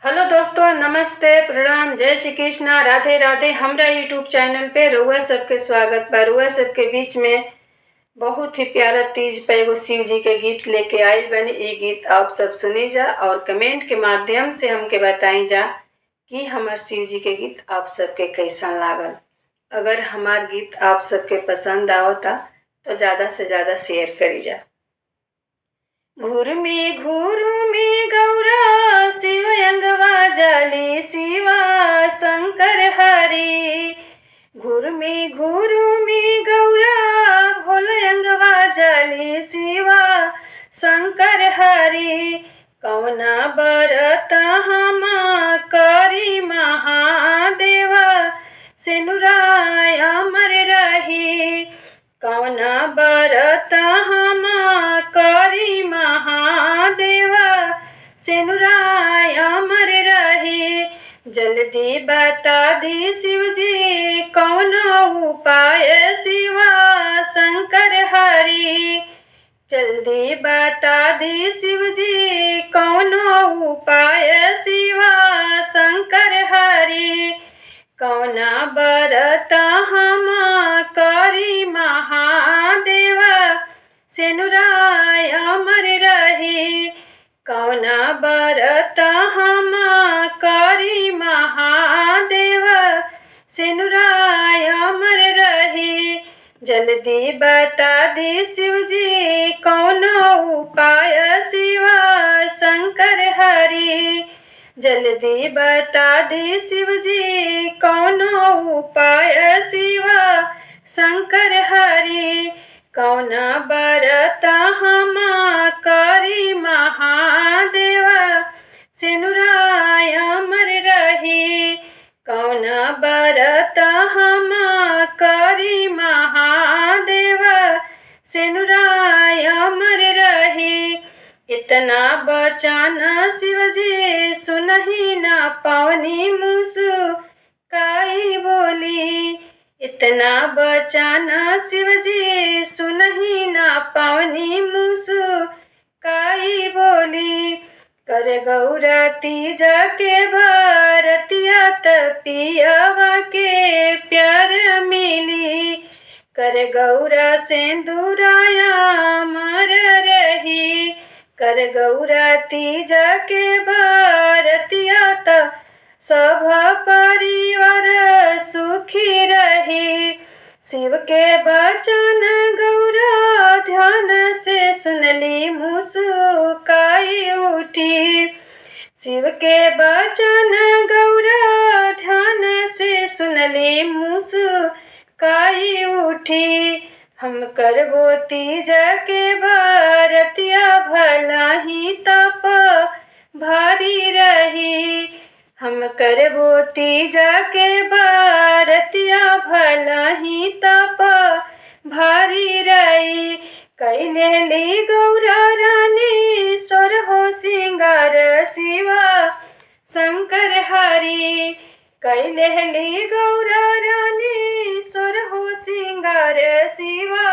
Hello दोस्तों, नमस्ते, प्रणाम, जय श्री कृष्ण, राधे राधे। हमरा यूट्यूब चैनल पे रउआ सबके स्वागत बा। रउआ सबके बीच में बहुत ही प्यारा तीज पे एगो शिव जी के गीत लेके आइल बनी। ये गीत आप सब सुनी जा और कमेंट के माध्यम से हमके बताई जा कि हमार शिव जी के गीत आप सबके कैसन लागल। अगर हमार गीत आप सबके पसंद आवता तो ज़्यादा से ज़्यादा शेयर करी जा। घूर्मी गौरा शिव अंगवा जाली शिवा शंकर हरि। घूर्मी गौरा भोल अंगवा जाली शिवा शंकर हरि। कौना बरत हम करी महादेवा सेनुराय अमर रही। कौना बरत हम करी महादेवा सेनुराय अमर रही। जल्दी बता दी शिव जी कौन उपाय शिवा शंकर हरि। जल्दी बता दी शिव जी कौन उपाय शिवा शंकर हरि। कौना बरत हम करी महादेवा सेनुराय अमर रही। कौना बरत हम करी महादेवा सेनुराय अमर रही। जल्दी बता दी शिव जी कौन उपाय शिवा शंकर हरि। जल्दी बता दी शिव जी कौन उपाय शिवा शंकर हरि। कौना बरत हम करी महादेवा सेनुराय अमर रही। कौना बरत हम करी महादेवा सेनुराय अमर रही। इतना बचन शिव जी सुनही ना पावनी मुस्काई बोली। इतना बचन शिव जी सुनही ना पावनी मुस्काई बोली। कर गौरा तीज के बरतिया पियवा के प्यार मिली। कर गौरा सिंदूराया अमर रही। कर गौरा तीज के बरतिया सब परिवार सुखी रही। शिव के बचन गौरा ध्यान से सुनली मुस्काई उठी। शिव के बचन गौरा ध्यान से सुनली मुस्काई उठी। हम करबो तीज के बरतिया भला ही तप भारी रही। हम करबो तीज के बरतिया भला ही तप भारी रही। कैले ली गौरा रानी सोर हो सिंगार शिवा शंकर हरि। कैले ली गौरा रानी सोर हो सिंगार शिवा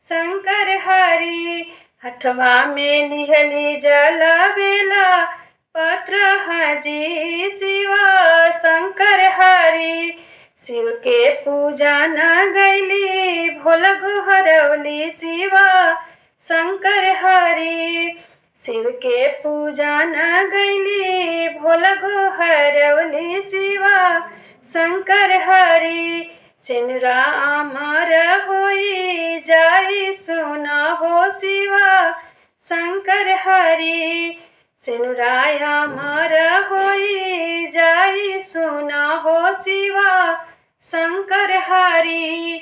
शंकर हरि। हथवा में लिहली जल बेला पत्र हाजी शिवा शंकर हरि। शिव के पूजा न गैली भोल गोहरौली शिवा शंकर हरि। शिव के पूजा न गैली भोल गोहरौली शिवा शंकर हरि। सेनुरा अमर होई जाई सुना हो शिवा शंकर हरि। सेनुराय अमर होई जाई सुना हो शिवा शंकर हरि।